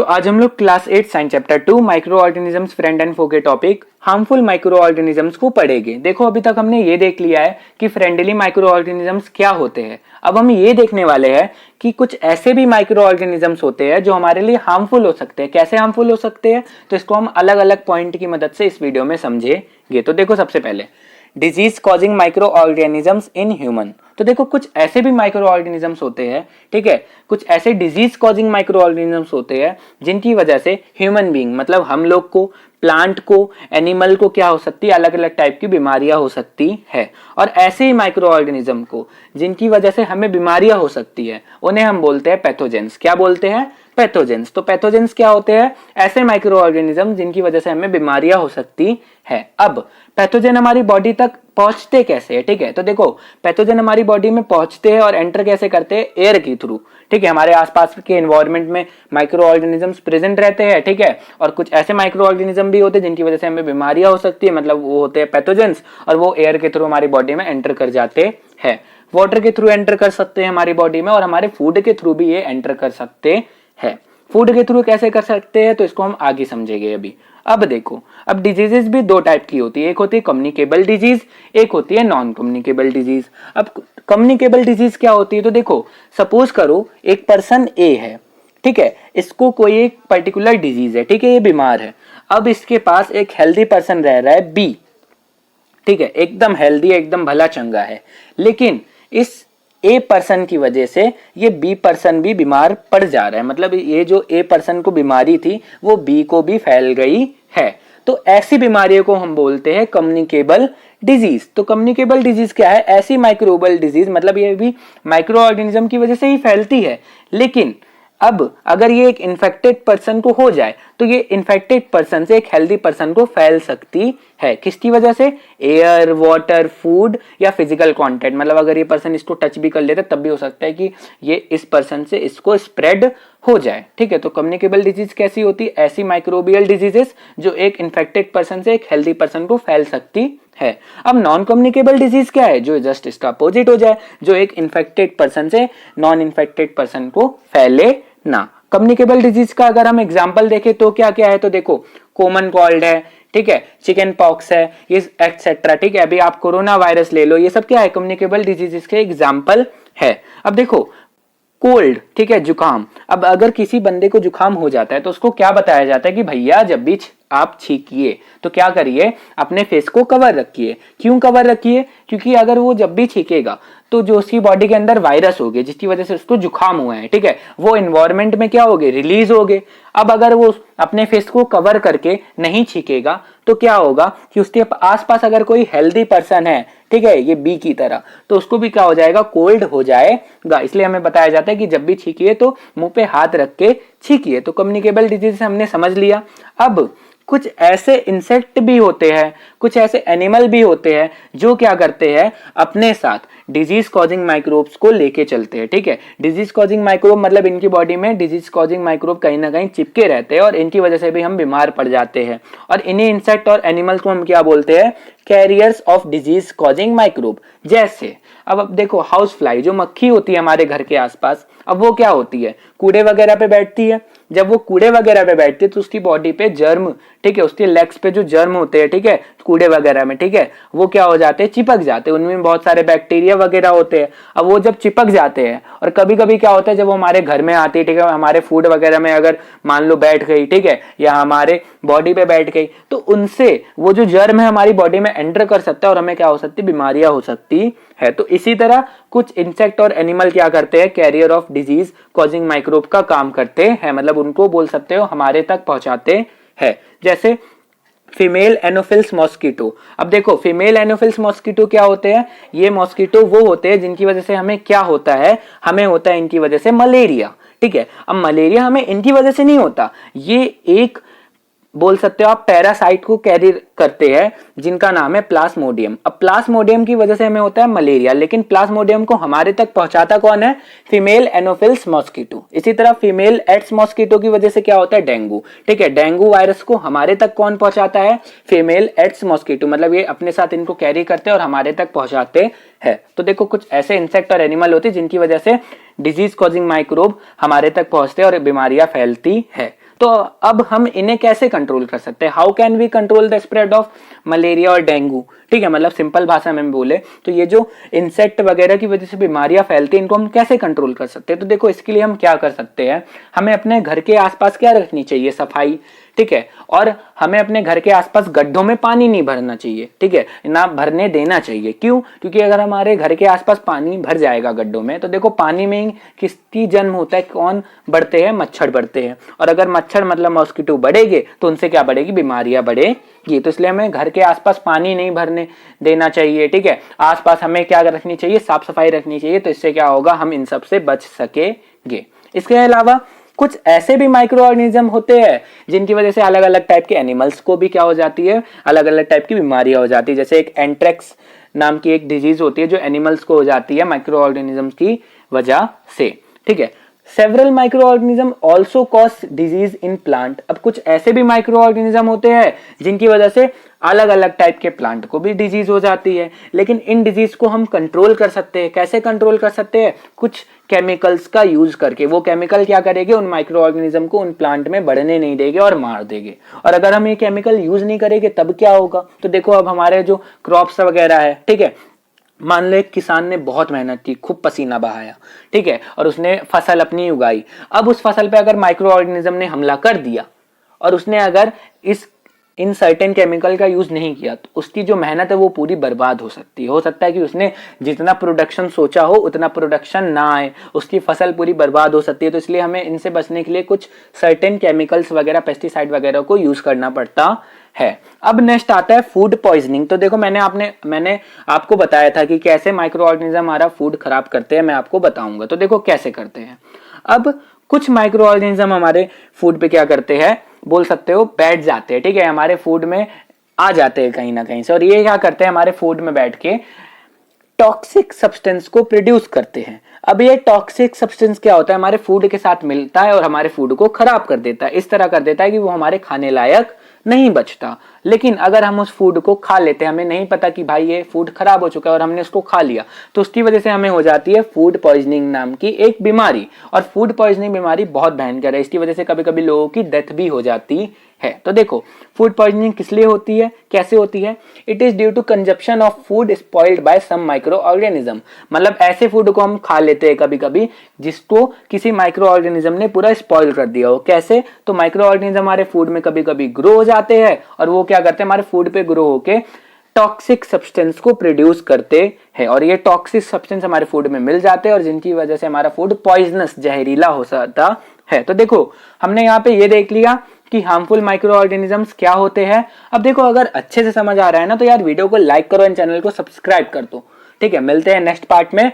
तो आज हम लोग class 8 science chapter 2 microorganisms friend and foe के टॉपिक हार्मफुल माइक्रो ऑर्गेनिजम्स को पढ़ेंगे। देखो अभी तक हमने ये देख लिया है कि फ्रेंडली माइक्रो ऑर्गेनिजम्स क्या होते हैं। अब हम ये देखने वाले हैं कि कुछ ऐसे भी माइक्रो ऑर्गेनिजम्स होते हैं जो हमारे लिए हार्मफुल हो सकते हैं। कैसे हार्मफुल हो सकते हैं, तो इसको हम अलग अलग पॉइंट की मदद से इस वीडियो में समझेंगे। तो देखो सबसे पहले disease causing micro organisms in human. तो देखो कुछ ऐसे भी माइक्रो ऑर्गेनिजम्स होते हैं, ठीक है, कुछ ऐसे डिजीज कॉजिंग माइक्रो ऑर्गेनिजम्स होते हैं जिनकी वजह से ह्यूमन बीइंग मतलब हम लोग को, प्लांट को, एनिमल को क्या हो सकती है, अलग अलग टाइप की बीमारियां हो सकती है। और ऐसे ही माइक्रो ऑर्गेनिज्म को जिनकी वजह से हमें बीमारियां हो सकती है उन्हें हम बोलते हैं पैथोजेंस। क्या बोलते हैं? पैथोजेंस। तो पैथोजेंस क्या होते हैं? ऐसे माइक्रो ऑर्गेनिज्म जिनकी वजह से हमें बीमारियां हो सकती है। अब पैथोजन हमारी बॉडी तक पहुंचते कैसे है, ठीक है, तो देखो पैथोजन हमारी बॉडी में पहुंचते हैं और एंटर कैसे करते हैं? एयर के थ्रू, ठीक है। हमारे आसपास के एनवायरनमेंट में माइक्रो ऑर्गेनिजम्स प्रेजेंट रहते हैं, ठीक है, और कुछ ऐसे माइक्रो ऑर्गेनिज्म भी होते हैं जिनकी वजह से हमें बीमारियां हो सकती है, मतलब वो होते हैं पैथोजेंस, और वो एयर के थ्रू हमारी बॉडी में एंटर कर जाते हैं। वाटर के थ्रू एंटर कर सकते हैं हमारी बॉडी में, और हमारे फूड के थ्रू भी ये एंटर कर सकते हैं। फूड के थ्रू कैसे कर सकते हैं, तो इसको हम आगे समझेंगे अभी। अब देखो, अब डिजीजेस भी दो टाइप की होती है, एक होती है कम्युनिकेबल डिजीज, एक होती है नॉन कम्युनिकेबल डिजीज। अब कम्युनिकेबल डिजीज क्या होती है, तो देखो सपोज करो एक पर्सन ए है, ठीक है, इसको कोई एक पर्टिकुलर डिजीज है, ठीक है, ये बीमार है। अब इसके पास एक हेल्दी पर्सन रह रहा है बी, ठीक है, एकदम हेल्दी, एकदम भला चंगा है, लेकिन इस ए पर्सन की वजह से ये बी पर्सन भी बीमार पड़ जा रहा है, मतलब ये जो ए पर्सन को बीमारी थी वो बी को भी फैल गई है। तो ऐसी बीमारियों को हम बोलते हैं कम्युनिकेबल डिजीज। तो कम्युनिकेबल डिजीज क्या है? ऐसी माइक्रोबल डिजीज, मतलब ये भी माइक्रो ऑर्गेनिज्म की वजह से ही फैलती है, लेकिन अब अगर ये एक इन्फेक्टेड पर्सन को हो जाए तो ये इन्फेक्टेड पर्सन से एक हेल्दी पर्सन को फैल सकती है। किसकी वजह से? एयर, वाटर, फूड या फिजिकल कांटेक्ट, मतलब अगर ये पर्सन इसको टच भी कर लेता तब भी हो सकता है कि ये इस पर्सन से इसको स्प्रेड हो जाए, ठीक है। तो कम्युनिकेबल डिजीज कैसी होती है? ऐसी माइक्रोबियल डिजीजेस जो एक इन्फेक्टेड पर्सन से एक हेल्दी पर्सन को फैल सकती है। अब नॉन कम्युनिकेबल डिजीज क्या है? जो जस्ट इसका अपोजिट हो जाए, जो एक इन्फेक्टेड पर्सन से नॉन इन्फेक्टेड पर्सन को फैले ना। कम्युनिकेबल डिजीज का अगर हम एग्जांपल देखें तो क्या क्या है, तो देखो कॉमन कोल्ड है, ठीक है, चिकन पॉक्स है, ये एक्सेट्रा, ठीक है। अभी आप कोरोना वायरस ले लो, ये सब क्या है? कम्युनिकेबल डिजीजेस के एग्जांपल है। अब देखो कोल्ड, ठीक है, जुकाम। अब अगर किसी बंदे को जुकाम हो जाता है तो उसको क्या बताया जाता है कि भैया जब भी आप छींकिए तो क्या करिए? अपने फेस को कवर रखिए। क्यों कवर रखिए? क्योंकि अगर वो जब भी छींकेगा तो जो उसकी बॉडी के अंदर वायरस हो गए जिसकी वजह से उसको जुकाम हुआ है, ठीक है, वो एनवायरनमेंट में क्या हो गए? रिलीज हो गए। अब अगर वो अपने फेस को कवर करके नहीं छींकेगा तो क्या होगा कि उसके आसपास अगर कोई हेल्दी पर्सन है, ठीक है, ये बी की तरह, तो उसको भी क्या हो जाएगा? कोल्ड हो जाएगा। इसलिए हमें बताया जाता है कि जब भी छींकिए तो मुंह पे हाथ रख के छींकिए। तो कम्युनिकेबल डिजीज हमने समझ लिया। अब कुछ ऐसे इंसेक्ट भी होते हैं, कुछ ऐसे एनिमल भी होते हैं जो क्या करते हैं? अपने साथ डिजीज कॉजिंग माइक्रोब्स को लेके चलते हैं, ठीक है। डिजीज कॉजिंग माइक्रोब मतलब इनकी बॉडी में डिजीज कॉजिंग माइक्रोब कहीं ना कहीं चिपके रहते हैं और इनकी वजह से भी हम बीमार पड़ जाते हैं। और इन्हीं इंसेक्ट और एनिमल्स को हम क्या बोलते हैं? Carriers of disease causing microbe. जैसे अब देखो हाउस फ्लाई, जो मक्खी होती है हमारे घर के आसपास, अब वो क्या होती है? कूड़े वगैरह पे बैठती है। जब वो कूड़े वगैरह पे बैठती है तो उसकी बॉडी पे जर्म, ठीक है, उसके लेग्स पे जो जर्म होते हैं, ठीक है, कूड़े वगैरह में, ठीक है, वो क्या हो जाते हैं? चिपक जाते हैं। उनमें बहुत सारे बैक्टीरिया वगैरह होते हैं। अब वो जब चिपक जाते हैं, और कभी कभी क्या होता है जब वो हमारे घर में आती है, ठीक है, हमारे फूड वगैरह में अगर मान लो बैठ गई, ठीक है, या हमारे बॉडी पे बैठ गई, तो उनसे वो जो जर्म है हमारी बॉडी में एंटर कर सकता है और हमें क्या हो सकती है? बीमारियां हो सकती है। तो इसी तरह कुछ इंसेक्ट और एनिमल क्या करते हैं? Carrier of disease causing microbe का काम करते हैं, मतलब उनको बोल सकते हो हमारे तक पहुंचाते हैं। जैसे फीमेल एनोफिल्स मॉस्किटो। अब देखो फीमेल एनोफिल्स मॉस्किटो क्या होते हैं? ये मॉस्किटो वो होते हैं जिनकी वजह से हमें क्या होता है? हमें होता है इनकी वजह से मलेरिया, ठीक है। अब मलेरिया हमें इनकी वजह से नहीं होता, ये एक बोल सकते हो आप पैरासाइट को कैरी करते हैं जिनका नाम है प्लाज्मोडियम। अब प्लाज्मोडियम की वजह से हमें होता है मलेरिया, लेकिन प्लाज्मोडियम को हमारे तक पहुंचाता कौन है? Female Anopheles mosquito. इसी तरह फीमेल एड्स मॉस्किटो की वजह से क्या होता है? डेंगू, ठीक है। डेंगू वायरस को हमारे तक कौन पहुंचाता है? फीमेल एड्स मॉस्किटो, मतलब ये अपने साथ इनको कैरी करते हैं और हमारे तक पहुंचाते हैं। तो देखो कुछ ऐसे इंसेक्ट और एनिमल होते हैं जिनकी वजह से डिजीज कॉजिंग माइक्रोब हमारे तक पहुंचते हैं और बीमारियां फैलती है। तो अब हम इन्हें कैसे कंट्रोल कर सकते हैं? How can we control the spread of malaria और डेंगू? ठीक है, मतलब सिंपल भाषा में बोले तो ये जो इंसेक्ट वगैरह की वजह से बीमारियां फैलती हैं, इनको हम कैसे कंट्रोल कर सकते हैं? तो देखो, इसके लिए हम क्या कर सकते हैं, हमें अपने घर के आसपास क्या रखनी चाहिए? सफाई। ठीक है, और हमें अपने घर के आसपास गड्ढों में पानी नहीं भरना चाहिए। ठीक है, ना भरने देना चाहिए। क्यों? क्योंकि अगर हमारे घर के आसपास पानी भर जाएगा गड्ढों में, तो देखो पानी में किसकी जन्म होता है? कौन बढ़ते हैं? मच्छर बढ़ते हैं। और अगर मच्छर मतलब मॉस्किटो बढ़ेंगे तो उनसे क्या बढ़ेगी? बीमारियां बढ़ेगी। तो इसलिए हमें घर के आसपास पानी नहीं भरने देना चाहिए। ठीक है, आसपास हमें क्या रखनी चाहिए? साफ सफाई रखनी चाहिए। तो इससे क्या होगा? हम इन सब से बच सकेंगे। इसके अलावा कुछ ऐसे भी माइक्रो ऑर्गेनिज्म होते हैं जिनकी वजह से अलग अलग टाइप के एनिमल्स को भी क्या हो जाती है? अलग अलग टाइप की बीमारियां हो जाती है। जैसे एक एंट्रैक्स नाम की एक डिजीज होती है जो एनिमल्स को हो जाती है माइक्रो ऑर्गेनिज्म की वजह से। ठीक है, several micro organism also cause disease in plant. अब कुछ ऐसे भी माइक्रो ऑर्गेनिज्म होते हैं जिनकी वजह से अलग अलग टाइप के प्लांट को भी डिजीज हो जाती है, लेकिन इन डिजीज को हम कंट्रोल कर सकते हैं। कैसे कंट्रोल कर सकते हैं? कुछ केमिकल्स का यूज करके। वो केमिकल क्या करेंगे? उन माइक्रो ऑर्गेनिज्म को उन प्लांट में बढ़ने नहीं देंगे और मार देंगे। और अगर हम ये केमिकल यूज नहीं करेंगे तब क्या होगा? तो देखो, अब हमारे जो क्रॉप्स वगैरह है, ठीक है, मान लो एक किसान ने बहुत मेहनत की, खूब पसीना बहाया, ठीक है, और उसने फसल अपनी उगाई। अब उस फसल पे अगर माइक्रो ऑर्गेनिज्म ने हमला कर दिया और उसने अगर इन सर्टेन केमिकल का यूज नहीं किया, तो उसकी जो मेहनत है वो पूरी बर्बाद हो सकती है। हो सकता है कि उसने जितना प्रोडक्शन सोचा हो उतना प्रोडक्शन ना आए, उसकी फसल पूरी बर्बाद हो सकती है। तो इसलिए हमें इनसे बचने के लिए कुछ सर्टेन केमिकल्स वगैरह, पेस्टिसाइड वगैरह को यूज करना पड़ता है। अब नेक्स्ट आता है फूड पॉइजनिंग। तो देखो, मैंने आपको बताया था कि कैसे माइक्रो ऑर्गेनिज्म हमारा फूड खराब करते हैं, मैं आपको बताऊंगा। तो देखो कैसे करते हैं। अब कुछ माइक्रो ऑर्गेनिज्म हमारे फूड पे क्या करते हैं, बोल सकते हो बैठ जाते हैं। ठीक है, हमारे फूड में आ जाते हैं कहीं ना कहीं से, और ये क्या करते हैं? हमारे फूड में बैठ के टॉक्सिक सब्सटेंस को प्रोड्यूस करते हैं। अब ये टॉक्सिक सब्सटेंस क्या होता है? हमारे फूड के साथ मिलता है और हमारे फूड को खराब कर देता है। इस तरह कर देता है कि वो हमारे खाने लायक नहीं बचता। लेकिन अगर हम उस फूड को खा लेते हैं, हमें नहीं पता कि भाई ये फूड खराब हो चुका है और हमने उसको खा लिया, तो उसकी वजह से हमें हो जाती है फूड पॉइजनिंग नाम की एक बीमारी। और फूड पॉइजनिंग बीमारी बहुत भयंकर है। इसकी वजह से कभी कभी लोगों की डेथ भी हो जाती है। तो देखो, फूड पॉइजनिंग किस लिए होती है, कैसे होती है? It is due to consumption of food spoiled by some micro organism. मतलब ऐसे फूड को हम खा लेते हैं कभी कभी जिसको किसी माइक्रो ऑर्गेनिज्म ने पूरा स्पॉइल कर दिया हो। कैसे? तो माइक्रो ऑर्गेनिज्म हमारे फूड में कभी कभी ग्रो हो जाते हैं और वो क्या करते हैं? हमारे फूड पे ग्रो होके टॉक्सिक सब्सटेंस को प्रोड्यूस करते हैं, और ये टॉक्सिक सब्सटेंस हमारे फूड में मिल जाते हैं और जिनकी वजह से हमारा फूड पॉइजनस, जहरीला हो सकता है। तो देखो, हमने यहाँ पे ये देख लिया कि हार्मफुल माइक्रो ऑर्गेनिजम्स क्या होते हैं। अब देखो, अगर अच्छे से समझ आ रहा है ना, तो यार वीडियो को लाइक करो एंड चैनल को सब्सक्राइब कर दो। ठीक है, मिलते हैं नेक्स्ट पार्ट में।